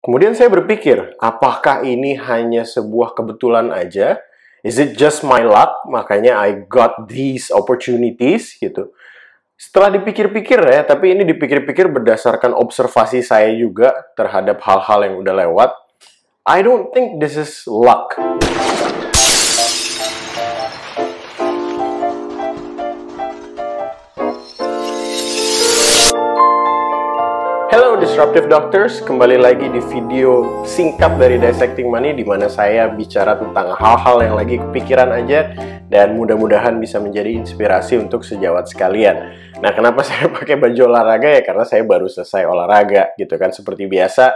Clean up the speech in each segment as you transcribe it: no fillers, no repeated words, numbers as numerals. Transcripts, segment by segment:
Kemudian saya berpikir, apakah ini hanya sebuah kebetulan aja? Is it just my luck? Makanya I got these opportunities gitu. Setelah dipikir-pikir ya, tapi ini dipikir-pikir berdasarkan observasi saya juga terhadap hal-hal yang udah lewat. I don't think this is luck. Hello Disruptive Doctors, kembali lagi di video singkat dari Dissecting Money di mana saya bicara tentang hal-hal yang lagi kepikiran aja dan mudah-mudahan bisa menjadi inspirasi untuk sejawat sekalian. Nah, kenapa saya pakai baju olahraga ya? Karena saya baru selesai olahraga gitu kan. Seperti biasa,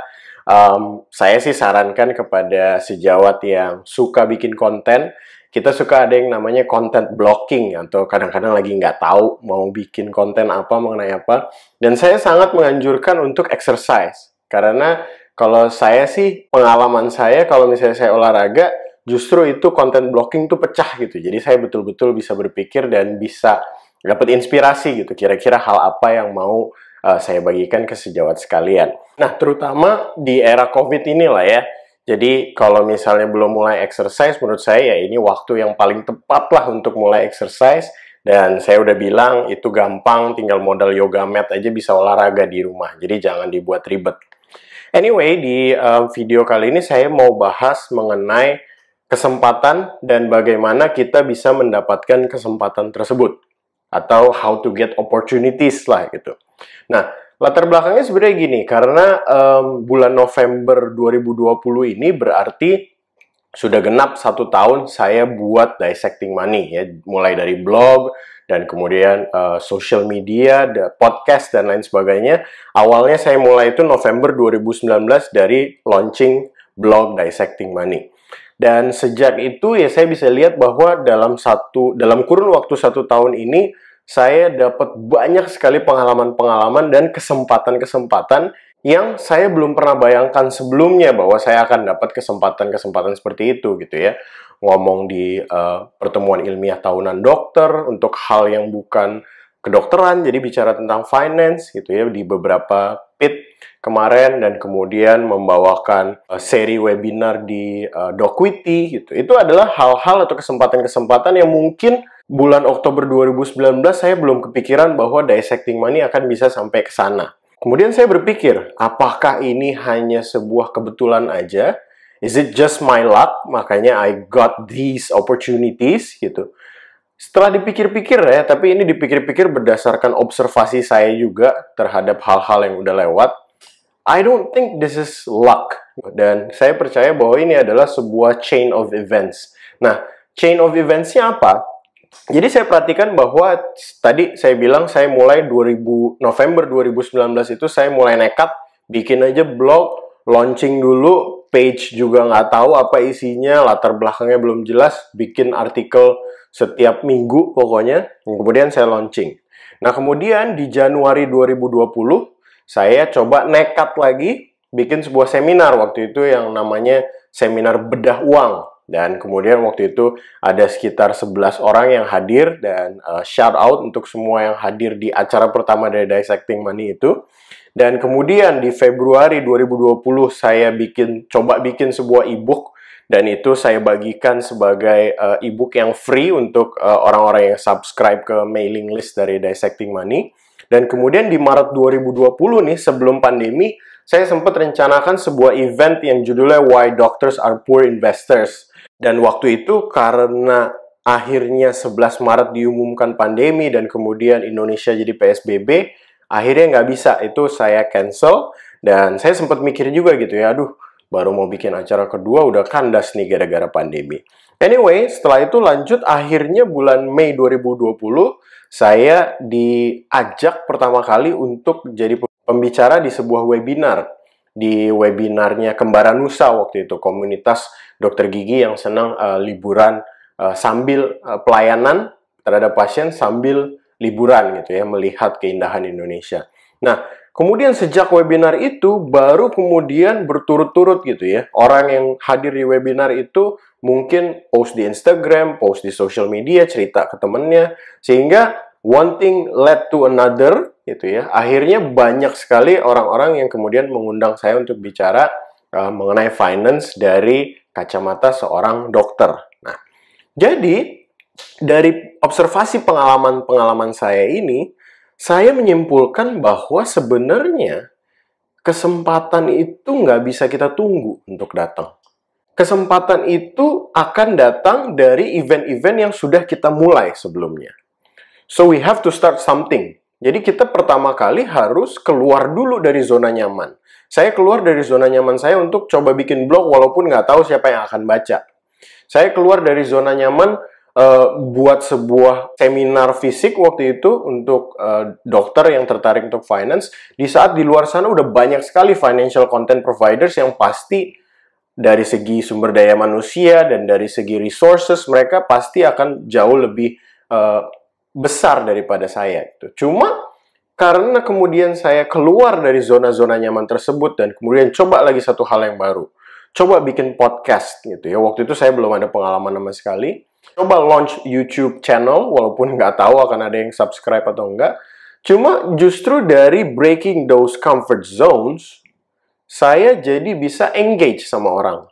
saya sih sarankan kepada sejawat yang suka bikin konten, kita suka ada yang namanya content blocking atau kadang-kadang lagi nggak tahu mau bikin konten apa, mengenai apa. Dan saya sangat menganjurkan untuk exercise. Karena kalau saya sih, pengalaman saya kalau misalnya saya olahraga, justru itu content blocking tuh pecah gitu. Jadi saya betul-betul bisa berpikir dan bisa dapat inspirasi gitu. Kira-kira hal apa yang mau saya bagikan ke sejawat sekalian. Nah, terutama di era COVID inilah ya. Jadi, kalau misalnya belum mulai exercise, menurut saya ya ini waktu yang paling tepat lah untuk mulai exercise. Dan saya udah bilang, itu gampang, tinggal modal yoga mat aja bisa olahraga di rumah. Jadi, jangan dibuat ribet. Anyway, di video kali ini saya mau bahas mengenai kesempatan dan bagaimana kita bisa mendapatkan kesempatan tersebut. Atau how to get opportunities lah gitu. Nah, latar belakangnya sebenarnya gini, karena bulan November 2020 ini berarti sudah genap 1 tahun saya buat Dissecting Money ya, mulai dari blog dan kemudian social media, podcast dan lain sebagainya. Awalnya saya mulai itu November 2019 dari launching blog Dissecting Money. Dan sejak itu ya saya bisa lihat bahwa dalam kurun waktu 1 tahun ini saya dapat banyak sekali pengalaman-pengalaman dan kesempatan-kesempatan yang saya belum pernah bayangkan sebelumnya bahwa saya akan dapat kesempatan-kesempatan seperti itu gitu ya. Ngomong di pertemuan ilmiah tahunan dokter untuk hal yang bukan kedokteran, jadi bicara tentang finance gitu ya di beberapa PIT kemarin dan kemudian membawakan seri webinar di Docwitty gitu. Itu adalah hal-hal atau kesempatan-kesempatan yang mungkin bulan Oktober 2019 saya belum kepikiran bahwa Dissecting Money akan bisa sampai ke sana. Kemudian saya berpikir, apakah ini hanya sebuah kebetulan aja? Is it just my luck? Makanya I got these opportunities gitu. Setelah dipikir-pikir ya, tapi ini dipikir-pikir berdasarkan observasi saya juga terhadap hal-hal yang udah lewat. I don't think this is luck. Dan saya percaya bahwa ini adalah sebuah chain of events. Nah, chain of events-nya apa? Jadi saya perhatikan bahwa tadi saya bilang saya mulai November 2019 itu saya mulai nekat bikin aja blog, launching dulu, page juga nggak tahu apa isinya, latar belakangnya belum jelas, bikin artikel setiap minggu pokoknya, kemudian saya launching. Nah, kemudian di Januari 2020 saya coba nekat lagi bikin sebuah seminar waktu itu yang namanya seminar bedah uang. Dan kemudian waktu itu ada sekitar 11 orang yang hadir dan shout out untuk semua yang hadir di acara pertama dari Dissecting Money itu. Dan kemudian di Februari 2020 saya coba bikin sebuah ebook dan itu saya bagikan sebagai ebook yang free untuk orang-orang yang subscribe ke mailing list dari Dissecting Money. Dan kemudian di Maret 2020 nih sebelum pandemi saya sempat rencanakan sebuah event yang judulnya Why Doctors Are Poor Investors. Dan waktu itu karena akhirnya 11 Maret diumumkan pandemi dan kemudian Indonesia jadi PSBB, akhirnya nggak bisa, itu saya cancel. Dan saya sempat mikir juga gitu ya, aduh baru mau bikin acara kedua udah kandas nih gara-gara pandemi. Anyway, setelah itu lanjut akhirnya bulan Mei 2020, saya diajak pertama kali untuk jadi pembicara di sebuah webinar. Di webinarnya Kembaran Nusa waktu itu, komunitas dokter gigi yang senang liburan sambil pelayanan terhadap pasien sambil liburan gitu ya, melihat keindahan Indonesia. Nah, kemudian sejak webinar itu baru kemudian berturut-turut gitu ya, orang yang hadir di webinar itu mungkin post di Instagram, post di social media, cerita ke temennya, sehingga one thing led to another gitu ya. Akhirnya banyak sekali orang-orang yang kemudian mengundang saya untuk bicara mengenai finance dari kacamata seorang dokter. Nah, jadi dari observasi pengalaman-pengalaman saya ini, saya menyimpulkan bahwa sebenarnya kesempatan itu nggak bisa kita tunggu untuk datang. Kesempatan itu akan datang dari event-event yang sudah kita mulai sebelumnya. So we have to start something. Jadi kita pertama kali harus keluar dulu dari zona nyaman. Saya keluar dari zona nyaman saya untuk coba bikin blog walaupun nggak tahu siapa yang akan baca. Saya keluar dari zona nyaman buat sebuah seminar fisik waktu itu untuk dokter yang tertarik untuk finance. Di saat di luar sana udah banyak sekali financial content providers yang pasti dari segi sumber daya manusia dan dari segi resources mereka pasti akan jauh lebih besar daripada saya. Cuma karena kemudian saya keluar dari zona-zona nyaman tersebut dan kemudian coba lagi satu hal yang baru. Coba bikin podcast gitu ya. Waktu itu saya belum ada pengalaman sama sekali. Coba launch YouTube channel walaupun nggak tahu akan ada yang subscribe atau enggak. Cuma justru dari breaking those comfort zones, saya jadi bisa engage sama orang.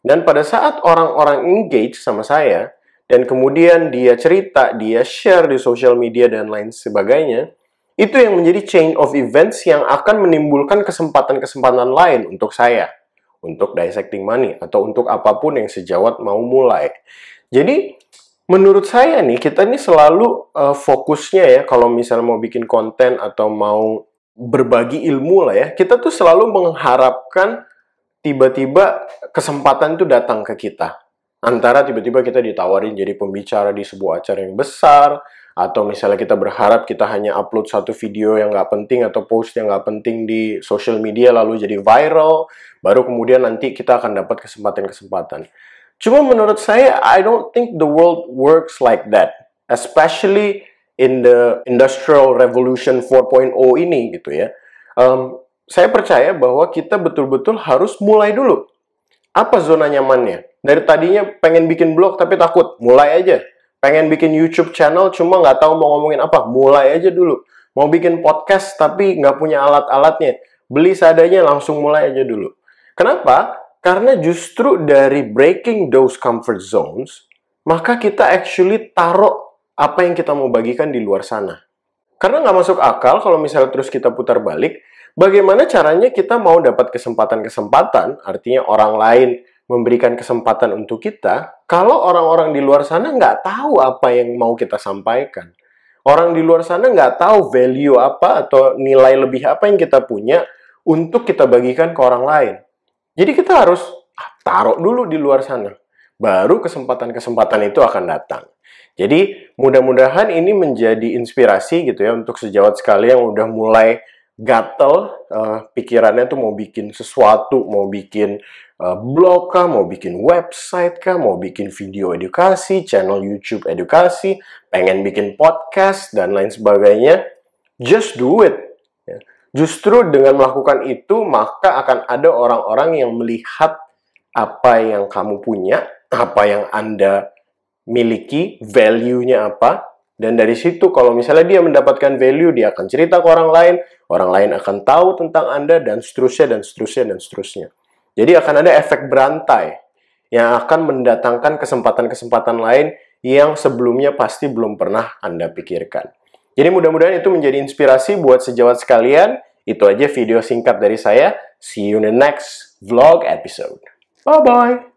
Dan pada saat orang-orang engage sama saya, dan kemudian dia cerita, dia share di social media dan lain sebagainya, itu yang menjadi chain of events yang akan menimbulkan kesempatan-kesempatan lain untuk saya. Untuk dissecting money, atau untuk apapun yang sejawat mau mulai. Jadi, menurut saya nih, kita nih selalu fokusnya ya, kalau misalnya mau bikin konten atau mau berbagi ilmu lah ya, kita tuh selalu mengharapkan tiba-tiba kesempatan itu datang ke kita. Antara tiba-tiba kita ditawarin jadi pembicara di sebuah acara yang besar, atau misalnya kita berharap kita hanya upload satu video yang nggak penting atau post yang nggak penting di social media lalu jadi viral, baru kemudian nanti kita akan dapat kesempatan-kesempatan. Cuma menurut saya, I don't think the world works like that. Especially in the Industrial Revolution 4.0 ini gitu ya. Saya percaya bahwa kita betul-betul harus mulai dulu. Apa zona nyamannya? Dari tadinya pengen bikin blog tapi takut, mulai aja. Pengen bikin YouTube channel cuma nggak tahu mau ngomongin apa, mulai aja dulu. Mau bikin podcast tapi nggak punya alat-alatnya, beli seadanya langsung mulai aja dulu. Kenapa? Karena justru dari breaking those comfort zones, maka kita actually taruh apa yang kita mau bagikan di luar sana. Karena nggak masuk akal kalau misalnya terus kita putar balik, bagaimana caranya kita mau dapat kesempatan-kesempatan, artinya orang lain memberikan kesempatan untuk kita, kalau orang-orang di luar sana nggak tahu apa yang mau kita sampaikan. Orang di luar sana nggak tahu value apa atau nilai lebih apa yang kita punya untuk kita bagikan ke orang lain. Jadi kita harus taruh dulu di luar sana. Baru kesempatan-kesempatan itu akan datang. Jadi mudah-mudahan ini menjadi inspirasi gitu ya untuk sejawat sekalian yang udah mulai gatel pikirannya tuh mau bikin sesuatu, mau bikin blog kah, mau bikin website kah, mau bikin video edukasi, channel YouTube edukasi, pengen bikin podcast dan lain sebagainya. Just do it. Justru dengan melakukan itu, maka akan ada orang-orang yang melihat apa yang kamu punya, apa yang Anda miliki, value-nya apa, dan dari situ kalau misalnya dia mendapatkan value, dia akan cerita ke orang lain akan tahu tentang Anda, dan seterusnya, dan seterusnya, dan seterusnya. Jadi akan ada efek berantai yang akan mendatangkan kesempatan-kesempatan lain yang sebelumnya pasti belum pernah Anda pikirkan. Jadi mudah-mudahan itu menjadi inspirasi buat sejawat sekalian. Itu aja video singkat dari saya. See you in the next vlog episode. Bye-bye!